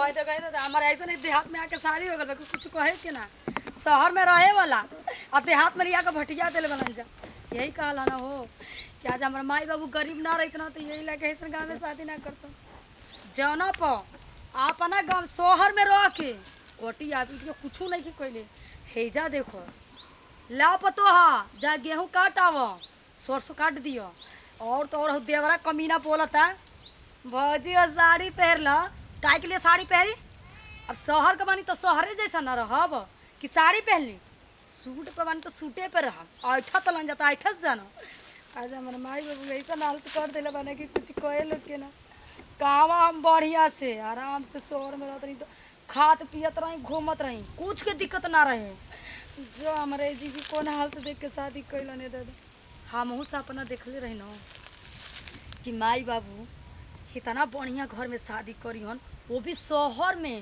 कह दे गए तो हमारे ऐसा नहीं देहात में आके शादी हो गल कुछ कहे के ना शहर में रहे वाला और देहात में लिया के भटिया दिल बनल जा यही कहला ना हो कि आज हमारे माई बाबू गरीब ना रहते ना तो यही लगे ऐसा गाँव में शादी ना करता जौना पर अपना गाँव शहर में रह के कोटी आबी कुछ नहीं कैले हेजा देखो ला पतो हा जा गेहूँ काट आव सरसों काट दियो और तो और देवरा कमीना बोलता भौजी और साड़ी पहन लो काहे के लिए साड़ी पहनी अब शहर के बानी तो शहरे जैसा न रहब कि साड़ी पहन ली सूट पे बानी तो सूटे पे रहब ऐठा तो लन जाता ऐठा से जानो आज हमारे माई बाबू ऐसा हालत कर दिले बने कि कुछ कहे लोग के ना कहवा हम बढ़िया से आराम से शहर में रहते रही तो खात पियत रही घूमत रही कुछ के दिक्कत ना रहे जो हमारे जी की कौन हालत देख के शादी कैल ने दादा हमहू से अपना देखले रही न कि माई बाबू इतना बढ़िया घर में शादी करी हन वो भी शहर में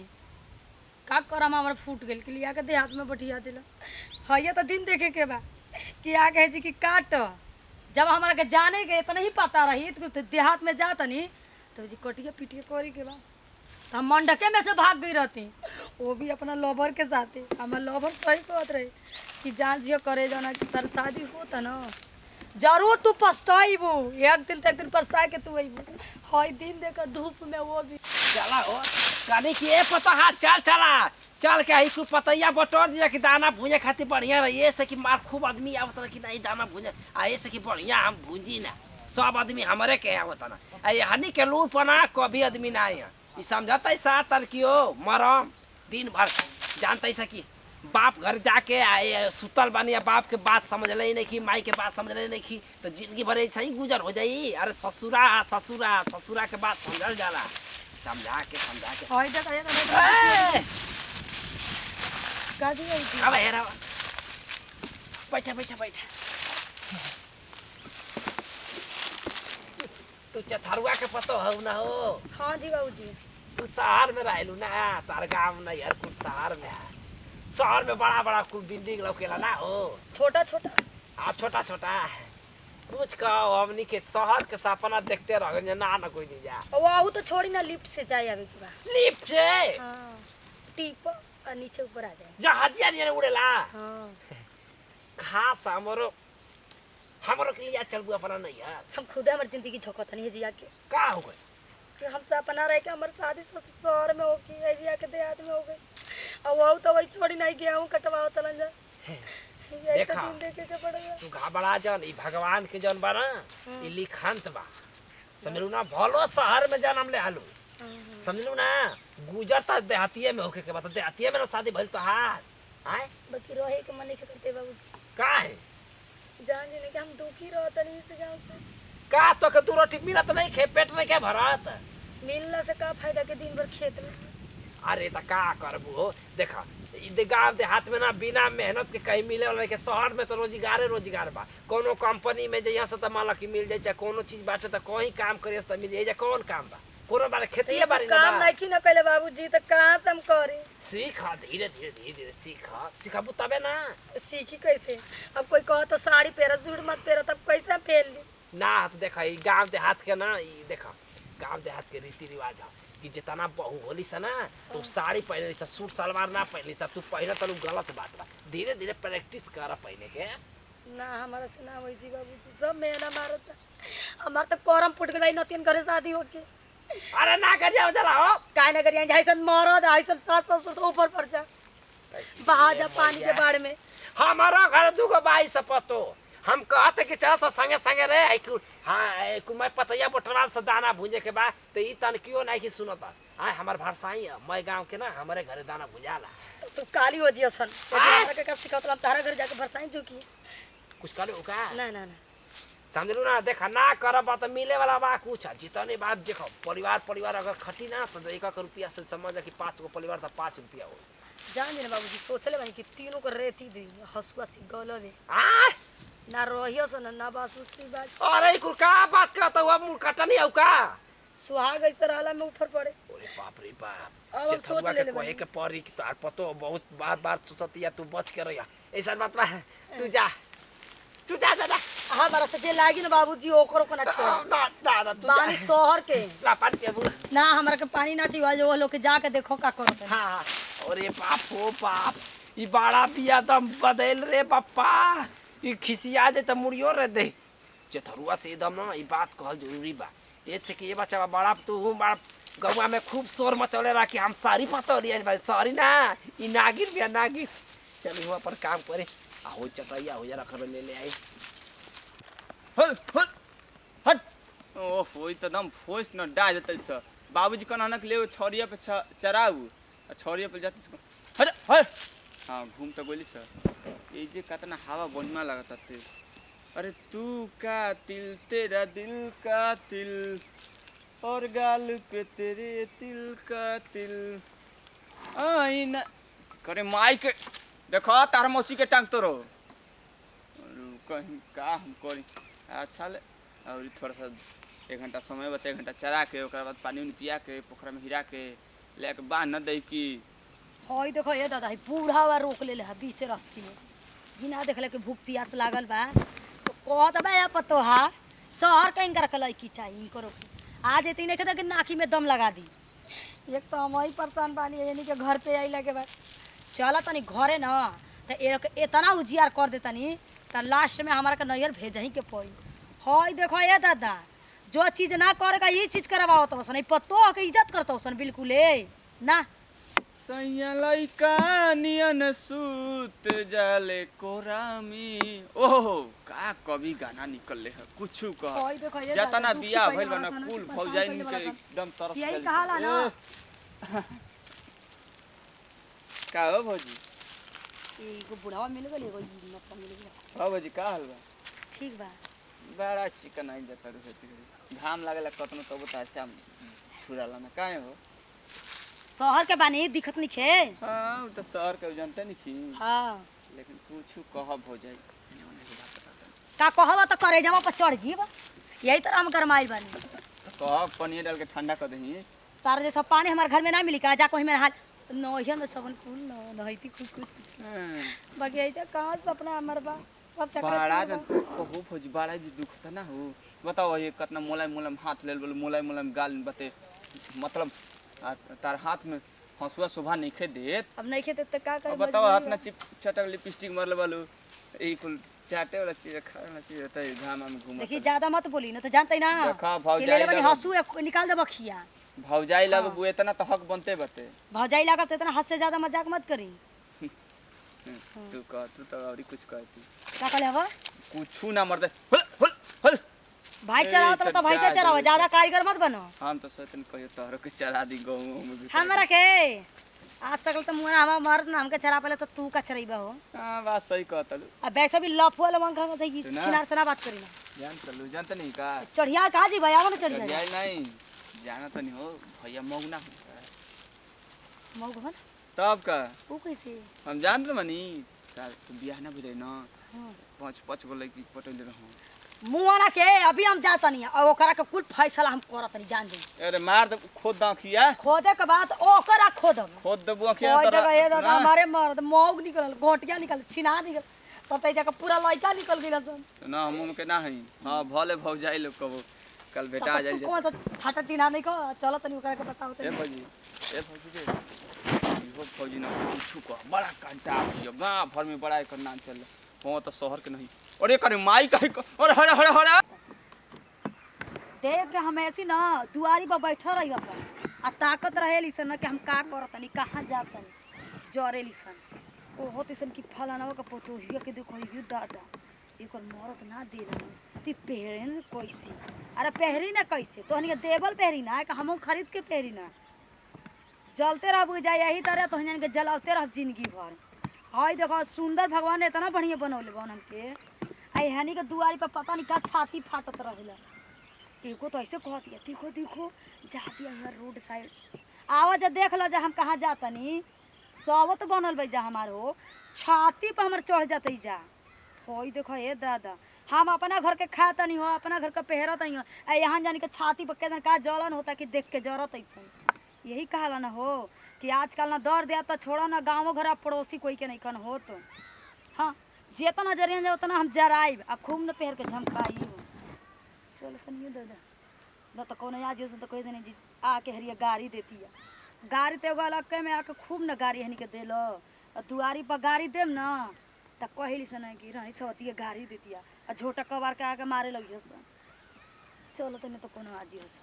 का करम हमारा फूट गल के लिया के देहात में बैठिया दिला है तो दिन देखे के बा कि आ कहे जी कि काट जब हमारा के जाने के तो नहीं पता रही तो देहात में जाता नहीं तो जी कटिया पिटिया करी के बा तो हम मंडके में से भाग गई रहती वो भी अपना लवर के साथ हमारा लवर सही कहत रहे कि जान जियो करे जाना कि सर शादी होता ना जरूर तू पछताइबू एक दिन पछता के तू अबू हई दिन देकर धूप में वो भी चला हो कहने की ए पता हाथ चल चला चल के ही पतैया बटोर दिया कि दाना भूंजे खातिर बढ़िया रही ऐसे कि मार खूब आदमी आवत रहा कि नहीं दाना भूंजे आ ऐसे कि बढ़िया हम भूंजी ना सब आदमी हमारे के आवत ना आ हनी के लूर पना कभी आदमी ना आए ई समझता है सात तरकियो मरम दिन भर जानता है कि बाप घर जाके आए सुतल बानी बाप के बात समझ ले नहीं कि माई के बात समझ ले नहीं कि तो जिंदगी भर ऐसा ही गुजर हो जाई अरे ससुरा ससुरा ससुरा के बात समझल जाला समझा के होय दे का दी अब हेरा बैठा बैठा बैठा तू चथरुआ के पतो हो ना हो हाँ जी बाबूजी तू शहर में रहलू ना तार गाँव में यार कुछ शहर में है शहर में बड़ा बड़ा कुल बिल्डिंग लौकेला ना हो छोटा छोटा हाँ छोटा छोटा कुछ कहो हमनी के शहर के सपना देखते रह ना ना कोई नहीं जा वाहू तो छोड़ी ना लिफ्ट से जाए आवे के बा लिफ्ट से हाँ टीप और नीचे ऊपर आ जाए जहाजिया नहीं उड़ेला हाँ खास हमरो के लिए चल बुआ अपना नहीं यार हम खुद हमारी जिंदगी झोंकत नहीं है जिया के का हो गए कि हम सपना रहे कि हमारी शादी शहर में हो कि है जिया के देहात में हो गई और वो तो वही छोड़ी नहीं गया हूँ कटवा तलन जा देखा देखे के पड़ेगा तू घबरा जन ई भगवान के जन बा ना ई लिखंत बा समझलू ना भलो शहर में जन्म ले हालू समझलू ना गुजर त देहातिये में होके के बात देहातिये में ना शादी भइल तो हार आए बाकी रहे के मन नहीं करते बाबूजी का है जान जी कि हम दुखी रहत नहीं इस गांव से का तो के दू रोटी मिलत नहीं खे पेट नहीं के भरत मिलना से का फायदा के दिन भर खेत में अरे त का करबू हो देखा गाँव देहात में ना बिना मेहनत के कहीं मिले वाला के शहर में तो रोजगार बा कोनो कंपनी में जइया से त मान कि मिल जाए चाहे कोनो चीज बाटे त कहीं काम करे त मिल जाए कौन काम बा कोनो बारे खेती बाड़ी ना काम नहीं ना कइले बाबूजी त कहां से हम करी सीख धीरे धीरे सीखबू तबे ना सीखी कैसे अब कोई कह तो साड़ी पहन सूट मत पहन तब कैसे पहन ली ना तो देखा ई गाँव देहात के ना ई देखा गाँव देहात के रीति रिवाज है कि जितना बहू होली से ना तू साड़ी पहने सूट सलवार ना पहने तू पहने तो गलत बात बा धीरे धीरे प्रैक्टिस कर पहने के ना हमारा से ना होई जी बाबूजी सब मेहना मारत हमार तक परम फुट गई नतीन घरे शादी होके अरे ना कर जाओ चला हो काहे ना करिया जैसन मरद ऐसन सास ससुर तो ऊपर पर जा बहा जा पानी के बाढ़ में हमारा घर दुगो बाई से पतो हम कहते कि चल संगे संगे रे हाँ मैं पतैया बोटवाल से दाना भूंजे के बाद तो ई तन क्यों नहीं कि सुनता हाँ हमार भरसाई है मैं गाँव के ना हमारे घरे दाना भूंजाला तू काली हो जी सन के कब सिखावत तारा घर जाके भरसाई चुकी कुछ करे होगा ना ना ना समझलू ना देखा ना करब तो मिले वाला बा कुछ जितने बात देखो परिवार अगर खटी ना तो 1 रुपया से समझ कि 5 गो परिवार तो 5 रुपया हो जान जी ना बाबूजी सोचले बानी कि तीनों को रेती दी हसुआ सी गलवे ना रहियो सन ना बासुसी बात अरे कुल का बात करता हुआ मुंह कटनी औ का सुहाग ऐसे रहला में ऊपर पड़े अरे बाप रे बाप अब सोच ले ले कहे के परी कि तार पतो बहुत बार सोचतिया तू बच के रहिया ऐसा बात बा तू जा तू जा जा जा हमारा से जे लागी ना बाबूजी ओकरो को ना छोड़ ना ना ना तू जा पानी शहर के ला पानी पियाबू ना हमरा के पानी ना चाहिए जो वो लोग के जाके देखो का करो तनी। हाँ अरे बाप हो बाप ई बड़ा पिया दम बदल रे पप्पा ई खिसिया दे त मुड़ियो रे दे चथरुआ से एकदम ना ई बात कहल जरूरी बा ए से कि ये बच्चा बड़ा तू बड़ा गौवा में खूब शोर मचौले रहा कि हम सारी पतौली भाई सॉरी ना ई नागिर बिया नागिर चल हुआ पर काम करे आ हो चटैया हो जा रखब ले ले आई हल हल हट ओफ ओइ त दम फोइस न डाल देतल स बाबूजी कनानक ले छौरिया पे चराऊ आ छौरिया पे जात हट हट हां घूम त गोली स ए जे कतना हवा बनमा लागत ते अरे तू का तिल तेरा दिल का तिल और गाल पे तेरे तिल का तिल आईना करे माइक देखो तार मौसी के टांग तोरो कहीं का हम करी अच्छा ले और थोड़ा सा 1 घंटा समय बता 1 घंटा चरा के ओकरा बाद पानी उनी पिया के पोखरा में हिरा के लेके बांध न दे की हई देखो ये दादा बूढ़ा वा रोक ले है बीच रास्ते में बिना देखले के भूख प्यास लागल बा तो कहत बा या पतोहा शहर कहीं कर कलाई की चाहिए करो आज इतनी नहीं कहता कि नाकी में दम लगा दी एक तो हम ही परेशान बानी यानी के घर पे आई लगे बा चल तनी घरे न तो इतना उजियार कर देतनी तो लास्ट में हमारा के नैयर भेजही के पड़ी हई देखो ये दादा जो चीज ना करेगा ये चीज करवाओ तो सन पतो के इज्जत करतो सन बिल्कुल ना सैया लइका नियन सूत जाले कोरामी ओहो का कभी गाना निकल ले है कुछ कह हई देखो ये जतना बिया भइल बना कुल फौजाइन के एकदम तरस यही गइल कहाला ना का हो भौजी एगो बुढ़ावा मिल गल एगो मतलब मिल गल हो भौजी का हाल बा ठीक बा बड़ा चिकन आई जाता रहती घाम लागेला कतनो तब त अच्छा छुराला ना काहे हो शहर के बानी दिखत नहीं खे हां उ त शहर के जानते नहीं की हां लेकिन कुछ कहब हो जाई का कहबा तो करे जावा पर चढ़ जीव यही तरह हम गरमाइल बानी कहब पनीर डाल के ठंडा कर दही तार जैसा पानी हमारे घर में ना मिली का जा कोई में हाल नहिया में सबन फूल न नहैती कुछ बगीचा कहाँ सपना हमर बा सब बड़ा चक्कर कहू फौजी बड़ा जी दुख था ना हो बताओ ये कितना मोलायम मोलायम हाथ ले बोलो मोलायम मोलायम गाल बते मतलब तार हाथ में हंसुआ शोभा नहीं खे देत अब नहीं खेते तो का कर बताओ हाथ ना चिप चटक लिपस्टिक मारले बालू ई कुल चाटे वाला चीज खाना चीज होता है घाम में घूम देखिए ज्यादा मत बोली ना तो जानते ही ना देखा कि भौजाई ले ले बनी लग हंसू निकाल दे बखिया भौजाई लग बु इतना तो हक बनते बते भौजाई लागत तो इतना हद से ज्यादा मजाक मत करी तू कह तू तो और कुछ कहती का कहले हवा कुछ ना मर दे हल हल हल भाई चढ़ाओ तो भाई से चढ़ाओ ज्यादा कारीगर मत बनो हम तो सोचन कहियो तोहरो के चढ़ा दी गऊ में भी हमरा के आज तक तो मुना हम मर्द नाम के चढ़ा पहले तो तू का चढ़ाइबा हो हां बात सही कहतलू अब वैसे भी लफुआ लमन खा के सुना। छिनार से ना बात करी ना जान चलू जानते नहीं का चढ़िया कहा जी भैया ना चढ़िया चढ़िया नहीं जाना तो नहीं हो भैया मौगना मौगन तब का वो कैसे हम जान रहे मनी तार बियाह ना बुझे ना हाँ। 5 गो लड़की पटैले रहूं मुआना के अभी हम जाता नहीं और ओकरा के कुल फैसला हम करत नहीं जान दे अरे मार दे खोद दा खिया खोदे के बाद ओकरा खोदब खोद देबू अखिया कोई जगह ये दादा हमारे मर्द मौग निकल गोटिया निकल छिना निकल तब तई जगह पूरा लइका निकल गेल सन सुना हम के ना हई हां भले भौजाई लोग कबो कल बेटा आ जाई कौन सा छाटा चिना नहीं को चलो तनी ओकरा के बताओ ए भौजी के इहो फौजी ना कुछ को बड़ा कांटा कियो गांव भर में बड़ा एकर नाम चल हो तो शहर के नहीं अरे करे माई कहे अरे हरे हरे हरे देख के हम ऐसी ना दुआरी पर बैठल रही सन आ ताकत रहेली सन कि हम का करतनी कहाँ जातनी जरेली सन ओहो तिसन की फलाना का पोतोहिया के देखो यू दादा एकर मरद ना दे रहा ती पहरे न कैसी अरे पहरी ना कैसे तो हनी देवल पहरी ना कि हम खरीद के पहरी ना जलते रह बुझ जाए यही तरह तो हन के जलाते रह जिंदगी भर हाय देखो सुंदर भगवान ने इतना बढ़िया बनौले बन हमके आई हनी के दुआरी पर पता नहीं का छाती फाटत रहेला एको तो ऐसे कहत है देखो देखो जाती है रोड साइड आवाज देख लो जा हम कहाँ जातनी सवत बनल बा जा हमारो छाती पर हमर चढ़ जाते जा होई देखो ये दादा हम अपना घर के खाता नहीं हो अपना घर का पहरत नहीं हो यहाँ जाने के छाती पर के का जलन होता कि देख के जरत ऐसा यही कहला ना हो कि आजकल ना दर दिया तो छोड़ा ना गाँव घर पड़ोसी कोई के नहीं कन हो तो हाँ जितना जरियन जाए उतना हम जराइब आ खूब न पहर के झमकाई। चल तनियो दादा न तो कोनो आज तो कहे जने जी आके हरिया गाड़ी देती है। गाड़ी ते एगो अलग के में आके खूब न गाड़ी हनी के देलो और दुआरी पर गाड़ी देम न त कहली से नहीं कि रानी सवती गाड़ी देती है और झोटा कबार के आके मारे लगी हस। चलो तने तो कोनो आज हस।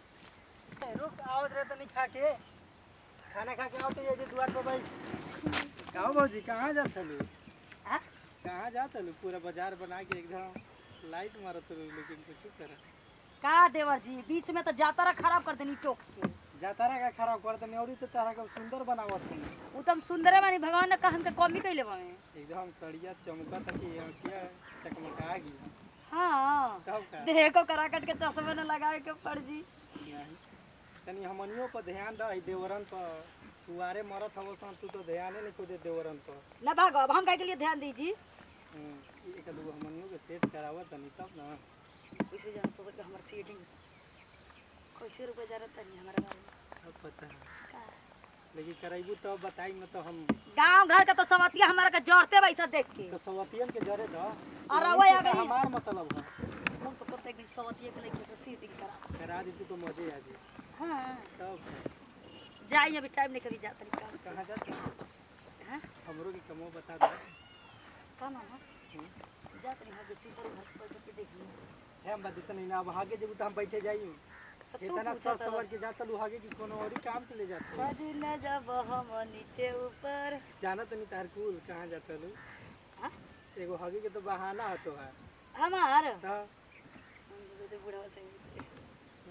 रुक आवत रहे तनी खा के खाना खा के आवत ये द्वार पर भाई। कहाँ भौजी कहाँ जात हलू? हां कहाँ जात हलू? पूरा बाजार बना के एकदम लाइट मारत रहो लेकिन कुछ कर का देवर जी बीच में तो जातरा खराब कर देनी टोक के। जातारा का खराब कर दनी औरी तो तारा का सुंदर बनावत हनी। उ तुम सुंदरे मानी भगवान ने कहन के कमी कइले बावे। एकदम सड़िया चमकत की आँखिया चकमका गई। हां कब का देखो कराकट के चश्मा न लगाए के पड़ जी। नहीं तनी हमनियों पर ध्यान दे देवरन पर तुआरे मरत हवो सन तू तो ध्यान नहीं को दे देवरन पर। ना भागो अब हम काहे के लिए ध्यान दीजिए। एक दो हमनियों के सेट करावत तनी तब ना कैसे जान तो सके हमर सीटिंग कैसे रुपए जा रहा तनी हमारा बारे में सब पता है का लेकिन कराइबू तो बताई न तो हम गांव घर का तो सवतिया हमारा के जड़ते वैसा देख के तो सवतियन के जरे दो और वो आ गई हमार मतलब है हम तो करते कि सवतिया के लेके से सीटिंग करा दी तू तो मजे आ जी। हां तब जाई अभी टाइम नहीं कभी जात काम से। कहाँ जाते हां हमरो की कमो बता दो का ना जात नहीं हो चुप घर पर के देख ली है हम बता नहीं ना अब आगे जब तो हम बैठे जाई तू इतना पूछा सब समझ के जाता लू आगे की कोनो और काम के ले जाते सजना जब हम नीचे ऊपर जानत नहीं तार कुल कहाँ जाता लू हां एगो हगे के तो बहाना हतो है हमार तो बुढ़ा से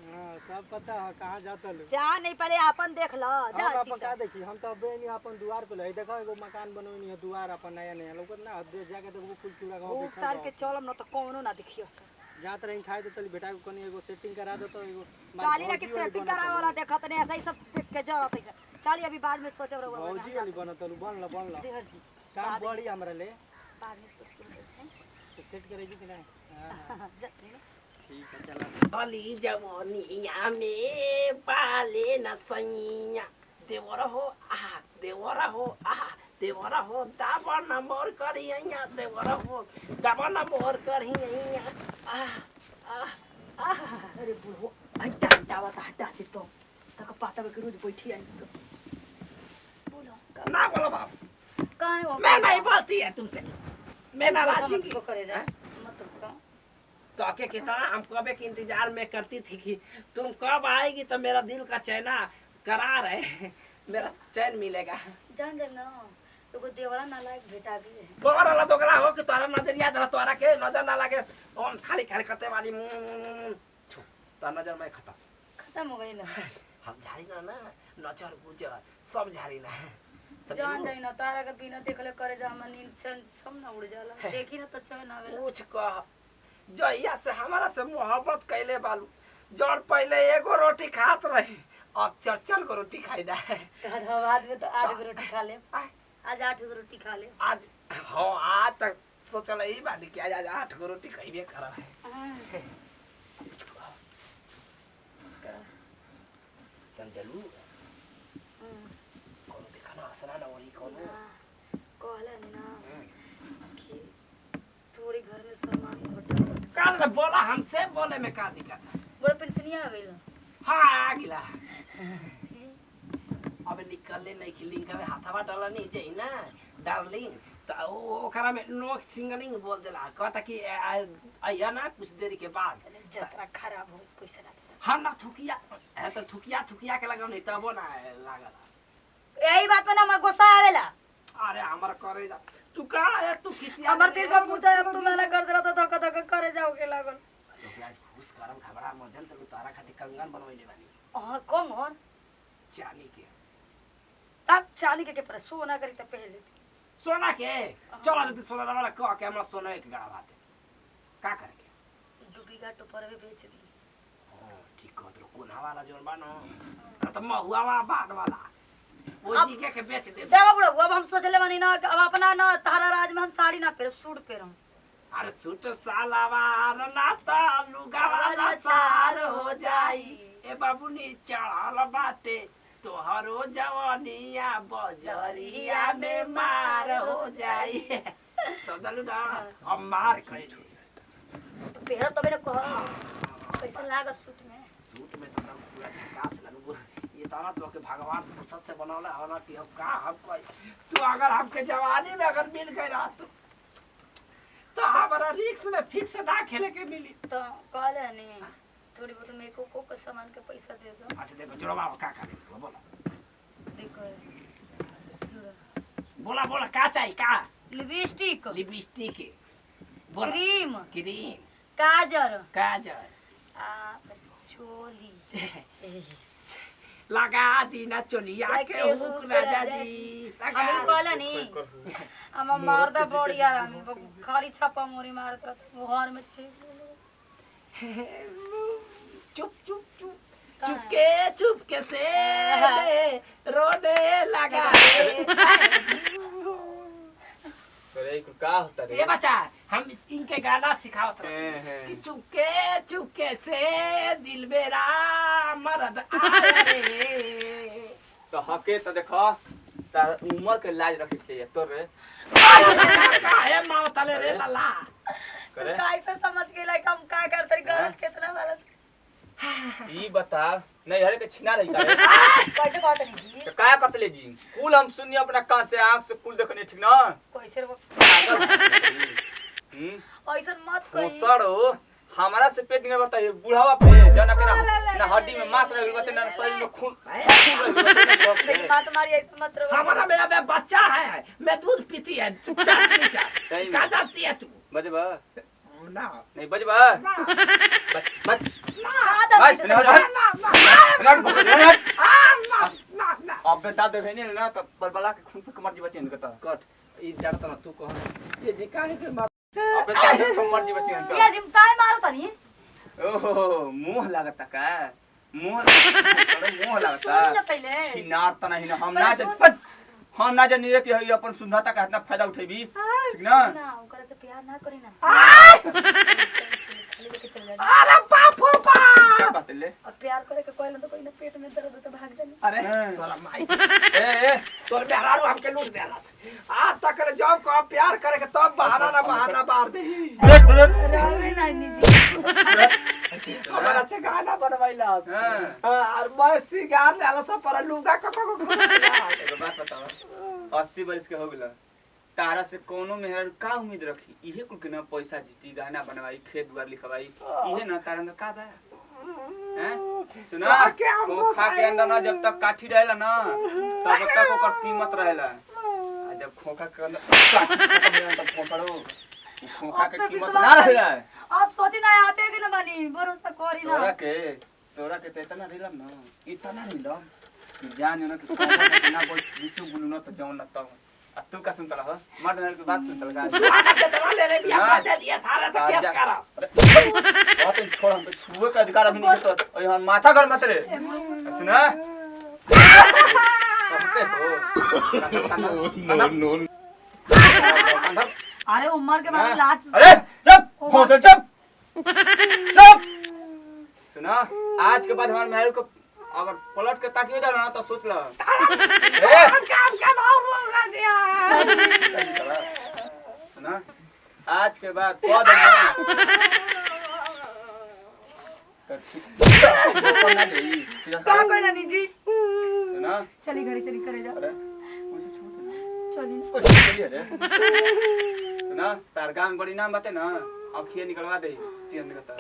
हां सब पता है कहाँ जाता लू जा नहीं पड़े अपन देख लो जा हम अपन का देखी हम तो अबे नहीं अपन दुआर पे ले देखो एगो मकान बनोनी है दुआर अपन नया नया लोग ना दे जाके देखो फूल चूड़ा गांव भूख तार के चलम न तो कोनो ना देखियो सर जात रही खाए तो तली बेटा को कनी एगो सेटिंग करा दो तो एगो चाली ना कि सेटिंग करावे वाला देखत नहीं ऐसा ही सब देख के जरूरत है सर चाली अभी बाद में सोचब रहो भौजी वाली बनत लू बन ला देवर जी काम बड़ी हमरा ले बाद में सोच के बैठे तो सेट करेगी कि नहीं हां जाते हैं ठीक है चला अली जवानिया में पाले न सैया देवरा हो देवरा हो दाबा न मोर करिया देवरा हो दाबा न मोर करिया अरे बुढ़ो हटा दे तो तक पाता के रोज बैठी आई तो बोलो ना बोलो बाप काहे हो मैं नहीं बोलती है तुमसे मैं नाराज हूँ को करे जा मतलब का तो आके कितना हम कब के इंतजार में करती थी कि तुम कब आएगी तो मेरा दिल का चैन करार है मेरा चैन मिलेगा जान जाए ना एगो देवरा नालायक भेटा गई है बड़ा वाला दोगला हो कि तोरा नजरिया दरा तोरा के नजर ना लगे हम खाली करते वाली तो नजर में खत्म हो गई ना हम झाड़ी ना नजर गुजर सब झाड़ी ना जान जाई ना तारा के बिना देखले करे जा मन नींद सब ना उड़ जाला देखी ना तो चैन आवेला कुछ कह जहिया से हमारा से मोहब्बत कैले बालू जौन पहले एगो रोटी खात रही अब 4 गो रोटी खाई दा बाद में तो 8 गो रोटी खा ले आज 8 गो रोटी खा ले आज हाँ आज तक सोचल ही बानी कि आज 8 गो रोटी खइबे करा है समझलू कोनो देखना असना ना वही कोनो कहला ना कि थोड़ी घर में सामान घटा कल बोला हमसे बोले में का दिक्कत है बड़ा पेंशनिया आ गइल हाँ आ गिला अब निकले नहीं कि लिंक में हाथवा डाला नहीं जाई ना डार्लिंग तो ओकरा में नो सिंगलिंग बोल देला कहता कि आया ना कुछ देर के बाद जतरा खराब हो पैसा ना दे हम ना थुकिया है तो थुकिया के लगा नहीं तबो ना लागला यही बात पे ना मैं गुस्सा आवेला अरे हमर करे जा तू कहां है तू खिसिया हमर दिल पर पूछा अब तू मैंने कर देला तो धक धक करे जाओ के लागल तो आज खुश करम खबरा मध्यम तो तारा खातिर कंगन बनवैले बानी हां कौन और चानी के तब चाली के पर सोना करी त पहले सोना के चला दे सोना वाला कह के हमरा सोना एक गाड़ा बाटे का करे के 2 बीघा टोपर में बेच दी हां ठीक कह दो कोन वाला जोन बानो त महुआ वाला बाद वाला ओ जी के बेच दे देवा बुढ़ा अब हम सोचले बानी ना अब अपना ना तारा राज में हम साड़ी ना पहनब सूट पहनब अरे सूट सालावार ना ता लुगा वाला सार हो जाई ए बाबूनी चढ़ल बाटे तोहरो जवानिया बजरिया में मार हो जाई समझलू ना अब मार कहीं तो पेहरा तबे ना कह कैसा लाग सूट में सूट में तो एकदम पूरा झकास लगू ये ताना तो के भगवान फुर्सत से बनौला होला कि अब का हमको तू अगर हमके जवानी में अगर मिल गई ना तो हमारा रिक्स में फिक्स ना खेले के मिली तो कहले नहीं थोड़ी बहुत मेरे को सामान के पैसा दे दो अच्छा देखो जोड़ा बाबा का करे बोला देखो बोला बोला का चाहिए का लिपस्टिक लिपस्टिक बोला क्रीम क्रीम काजल काजल चोली लगा दी ना चोलिया के हुक राजा जी लगा हमें कहला नहीं हम मर्दा बढ़िया हम खाली छापा मोरी मारत रहत घर में छे चुप चुप चुप चुपके से रोने लगा अरे का होता रे ये बच्चा हम इनके गाना सिखावत रहे कि चुपके से दिल मेरा मर्द आया रे तो हके तो देखो तार उम्र के लाज रखे चाहिए तोर रे काहे मावतले रे लाला तो कैसे समझ गेला कि हम का करते गलत कितना गलत ई बता नहीं हरे के छिना रही का रे कैसे कहते नहीं जी तो काय करते ले जी कुल हम सुनी अपना कान से आंख से कुल देखने ठीक ना कैसे ऐसा मत कही सड़ो हमारा से पेट नहीं बढ़ता है बुढ़ावा पे जना के ना हड्डी में मांस रह गई ना शरीर में खून लेकिन बात हमारी ऐसे मत रहो हमारा मेरा बच्चा है मैं दूध पीती है चुपचाप पी जा का जाती है तू बजबा ना नहीं बजबा बच अब बता दे नहीं ना तो बलबला के खून पे कमर जी बचे इनका कट ई जानता ना तू कह ये जी काहे के अब बता दे कमर जी बचे इनका ये जिम काय मारो तनी ओहो मुंह लागता का मुंह लागता सुन ले पहले छिनार तना ही ना हम ना जानी रे कि हई अपन सुंदरता का इतना फायदा उठेबी ठीक ना ना ओकरा से प्यार ना करी ना खाली लेके चल जा अरे बापू बा क्या कहते ले अब प्यार करे के कोई ना तो कोई ना पेट में दर्द तो भाग जानी अरे हाँ। तोरा माई ए तोर बेहरारू हमके लूट देला आज तक रे जब को प्यार करे के तब बहाना मार दे रहे ना जी हमारा से गाना बनवाइला हां और मैं सिगार लेला सब पर लुगा को एगो बात बतावा 80 वर्ष के हो गेला तारा से कोनो मेहर का उम्मीद रखी इहे कुल के ना पैसा जीती गहना बनवाई खेत दुआर लिखवाई इहे ना तारा अंदर का बा हैं सुना खोखा के अंदर ना जब तक काठी रहेला ना तब तक ओकर कीमत रहेला आ जब खोखा के अंदर काठी खत्म हो तब खोखड़ो खोखा के कीमत ना रहेला आप सोची ना आप के ना बनी भरोसा करी ना तोरा के इतना रिलम ना इतना रिलम कि जान ना कि खोखा ना बोल बिसु बुलु ना तो जाऊं ना तब तू का सुनता रहा मर्द की बात सुनता लगा ले ले बिया दे दिया सारा तो केस करा बहुत छोड़ हम तो छुए का अधिकार अभी नहीं तो यहाँ माथा घर मत रे सुना अरे उम्र के बाद लाज अरे चुप चुप सुना आज के बाद हमारे महल को अगर पलट के ताकियो जा ना तो सोच लो काम का भाव लगा दिया सुना आज के बाद पद ना का कोई ना जी सुना चली घड़ी चली करे जा अरे उसे छोड़ चली चलिए रे सुना तार गांग बड़ी नाम बाते ना अखिए निकलवा दे चीन निकलता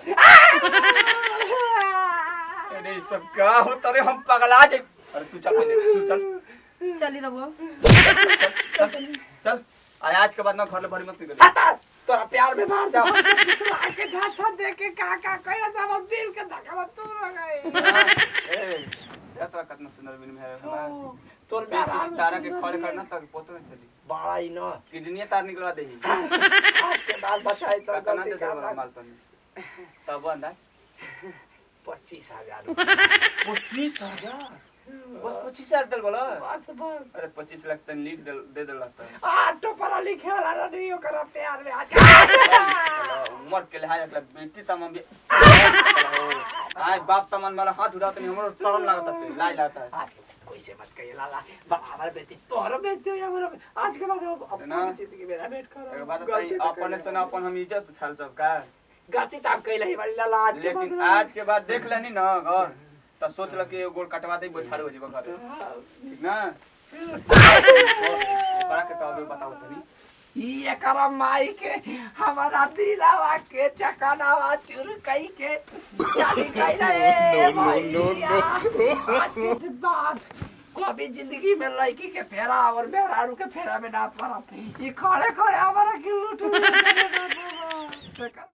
अरे सब क्या होता रे हम पगला जाए अरे तू चल पहले तू चल चली रहो चल आज के बाद ना घर ले बड़ी मत कर तोरा प्यार में मार जा आके झाछा देख के का कहना चाहो दिल के धक्का तू गई ए यात्रा कितना सुंदर बिन में है ना तोर बेची तारा के खड़े करना तक पोतो न चली बड़ा ही न किडनी तार निकलवा दे आज के बाद बचाई सब कतना दे गलती दे का माल पर तब अंदा 25,000 25,000 बस 25,000 दल बोला बस अरे 25 लाख तन लिख दे दे लगता है आ तो पढ़ा लिखे वाला नहीं ओकरा प्यार में आज उम्र के लिहाज मतलब बेटी तमाम भी आज बाप तमन वाला हाथ उठाते नहीं हमरो शर्म लागत है लाज लागत है आज कोई से मत कहिए लाला बाबा हमारे बेटी तोहरो बेटी हो या हमारा आज के बाद सुना? अपनी जिंदगी मेरा वेट करो एक बात बताई अपने से ना अपन हम इज्जत छाल सब का गलती तो आप कही रही वाली लाला आज के लेकिन बाद आज के बाद देख लेनी ना घर त सोच ल कि गोल कटवा दे बैठा हो जीव घर ठीक ना para के तो बताओ तनी ये करम माई के हमारा दिलावा के चकनावा चुर कई के चली गई रे आज के बाद कभी जिंदगी में लड़की के फेरा और मेहरारू के फेरा में ना पड़ा ये खड़े खड़े हमारा के लूट